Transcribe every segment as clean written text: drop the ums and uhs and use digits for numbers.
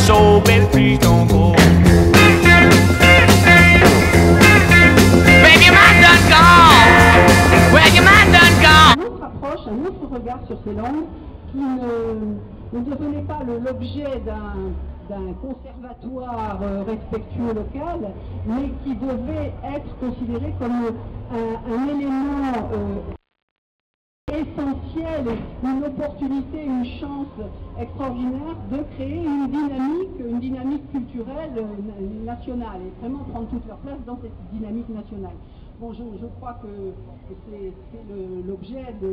So baby, please don't go. Baby, your mind done gone. Well, your mind done gone. Une autre approche, un autre regard sur ces langues qui ne devenait pas l'objet d'un conservatoire respectueux local, mais qui devait être considéré comme un élément essentiel, une opportunité, une chance extraordinaire de créer une dynamique culturelle nationale et vraiment prendre toute leur place dans cette dynamique nationale. Bon, je crois que c'est l'objet de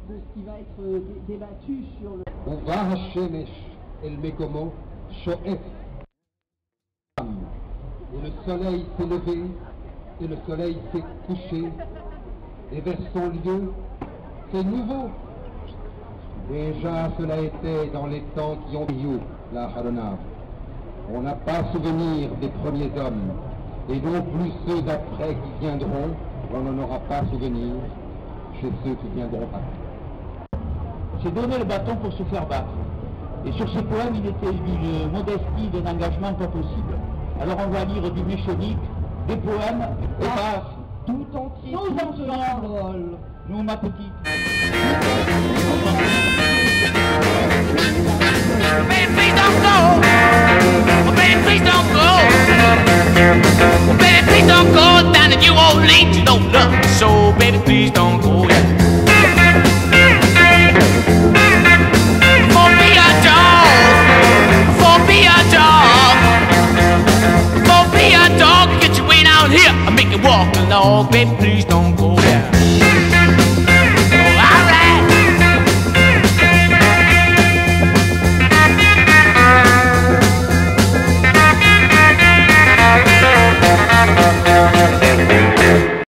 ce qui va être débattu sur le... ובא השמש אל מקומו שואף. Et le soleil s'est levé et le soleil s'est couché et vers son lieu c'est nouveau. Déjà cela était dans les temps qui ont eu la Haronav. On n'a pas souvenir des premiers hommes et non plus ceux d'après qui viendront, on n'en aura pas souvenir chez ceux qui viendront après. C'est donner le bâton pour se faire battre. Et sur ce poème, il était d'une modestie, d'un engagement pas possible. Alors on va lire du méchonique, des poèmes, et pas tout entier, tout ensemble. Nous, ma petite. Baby, please don't go. Oh, baby, please don't go. Oh, baby, please don't go down to New Orleans. You don't love me, so baby, please don't go. For me a dog, for me a dog, for me a dog. Get your way down here, I make you walk along. Baby, please don't go.